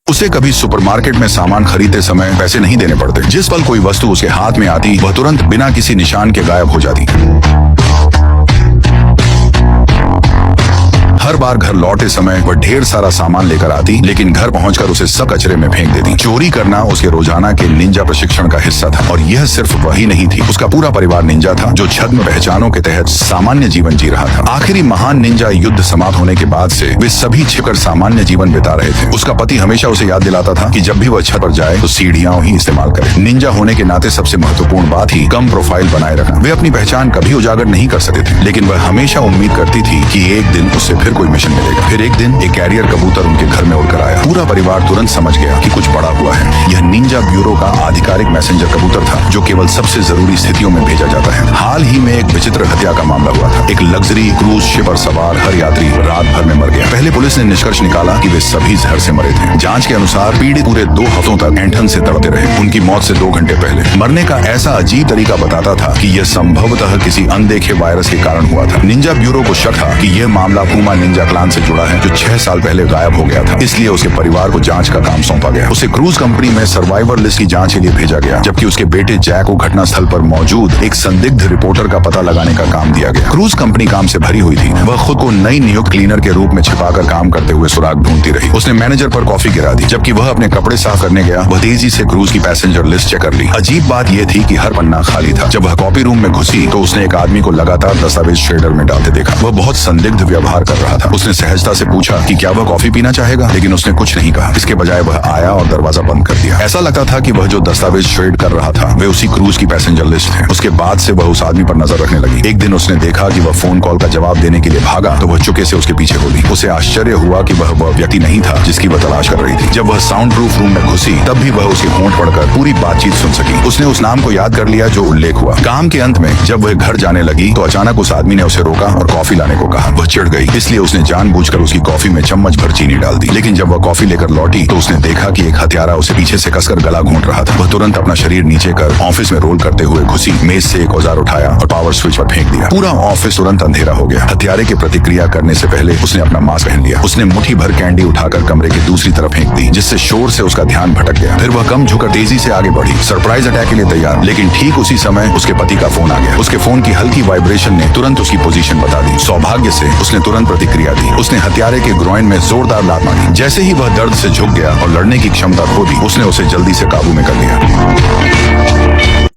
उसे कभी सुपरमार्केट में सामान खरीदते समय पैसे नहीं देने पड़ते। जिस पल कोई वस्तु उसके हाथ में आती वह तुरंत बिना किसी निशान के गायब हो जाती। हर बार घर लौटे समय वह ढेर सारा सामान लेकर आती, लेकिन घर पहुंचकर उसे सब कचरे में फेंक देती। चोरी करना उसके रोजाना के निंजा प्रशिक्षण का हिस्सा था, और यह सिर्फ वही नहीं थी, उसका पूरा परिवार निंजा था जो छद्म पहचानों के तहत सामान्य जीवन जी रहा था। आखिरी महान निंजा युद्ध समाप्त होने के बाद से वे सभी छिपकर सामान्य जीवन बिता रहे थे। उसका पति हमेशा उसे याद दिलाता था कि जब भी वह छत पर जाए तो सीढ़ियां ही इस्तेमाल करे। निंजा होने के नाते सबसे महत्वपूर्ण बात ही कम प्रोफाइल बनाए रखना। वे अपनी पहचान कभी उजागर नहीं कर सकते थे, लेकिन वह हमेशा उम्मीद करती थी कि एक दिन उससे फिर कोई मिशन मिलेगा। फिर एक दिन एक कैरियर कबूतर उनके घर में उड़कर आया। पूरा परिवार तुरंत समझ गया कि कुछ बड़ा हुआ है। यह निंजा ब्यूरो का आधिकारिक मैसेंजर कबूतर था जो केवल सबसे जरूरी स्थितियों में भेजा जाता है। हाल ही में एक विचित्र हत्या का मामला हुआ था। एक लग्जरी क्रूज शिप पर सवार हर यात्री रात भर में मर गया। पहले पुलिस ने निष्कर्ष निकाला कि वे सभी जहर से मरे थे। जांच के अनुसार पीड़ित पूरे 2 हफ्तों तक ऐंठन से तड़पते रहे। उनकी मौत से 2 घंटे पहले मरने का ऐसा अजीब तरीका बताता था कि यह संभवतः किसी अनदेखे वायरस के कारण हुआ था। निंजा ब्यूरो को शक था कि यह मामला पूमा निंजा क्लान से जुड़ा है जो 6 साल पहले गायब हो गया था। इसलिए उसके परिवार को जांच का काम सौंपा गया। उसे क्रूज कंपनी में सर्वाइवर लिस्ट की जांच के लिए भेजा गया, जबकि उसके बेटे जैक को घटनास्थल पर मौजूद एक संदिग्ध रिपोर्टर का पता लगाने का काम दिया गया। क्रूज कंपनी काम से भरी हुई थी। वह खुद को नई नियुक्त क्लीनर के रूप में छिपाकर काम करते हुए सुराग ढूंढती रही। उसने मैनेजर पर कॉफी गिरा दी। जबकि वह अपने कपड़े साफ करने गया, वह तेजी से क्रूज की पैसेंजर लिस्ट चेक कर ली। अजीब बात यह थी कि हर पन्ना खाली था। जब वह कॉपी रूम में घुसी तो उसने एक आदमी को लगातार दस्तावेज श्रेडर में डालते देखा। वह बहुत संदिग्ध व्यवहार कर रहा था। उसने सहजता से पूछा कि क्या वह कॉफी पीना चाहेगा, लेकिन उसने कुछ नहीं कहा। इसके बजाय वह आया और दरवाजा बंद कर दिया। ऐसा लगता था कि वह जो दस्तावेज श्रेड कर रहा था वे उसी क्रूज की पैसेंजर लिस्ट थे। उसके बाद से वह उस आदमी पर नजर रखने लगी। एक दिन उसने देखा कि वह फोन कॉल का जवाब देने के लिए भागा तो वह चुपके से उसके पीछे हो ली। उसे आश्चर्य हुआ कि वह व्यक्ति नहीं था जिसकी वह तलाश कर रही थी। जब वह साउंड प्रूफ रूम में घुसी तब भी वह उसके होंठ पढ़कर पूरी बातचीत सुन सकी। उसने उस नाम को याद कर लिया जो उल्लेख हुआ। काम के अंत में जब वह घर जाने लगी तो अचानक उस आदमी ने उसे रोका और कॉफी लाने को कहा। वह चिढ़ गई, इसलिए उसने जानबूझकर उसकी कॉफी में चम्मच भर चीनी डाल दी। लेकिन जब वह कॉफी लेकर लौटी तो उसने देखा कि एक हत्यारा उसे पीछे से कसकर गला घोंट रहा था। वह तुरंत अपना शरीर नीचे कर ऑफिस में रोल करते हुए घुसी, मेज से एक औजार उठाया और पावर स्विच पर फेंक दिया। पूरा ऑफिस तुरंत अंधेरा हो गया। हत्यारे की प्रतिक्रिया करने से पहले उसने अपना मास्क पहन लिया। उसने मुट्ठी भर कैंडी उठाकर कमरे की दूसरी तरफ फेंक दी, जिससे शोर से उसका ध्यान भटक गया। फिर वह कम झुककर तेजी से आगे बढ़ी, सरप्राइज अटैक के लिए तैयार। लेकिन ठीक उसी समय उसके पति का फोन आ गया। उसके फोन की हल्की वाइब्रेशन ने तुरंत उसकी पोजीशन बता दी। सौभाग्य से उसने तुरंत प्रतिक्रिया दी। उसने हत्यारे के ग्रोइन में जोरदार लात मारी। जैसे ही वह दर्द से झुक गया और लड़ने की क्षमता खो दी, उसने उसे जल्दी से काबू में कर लिया।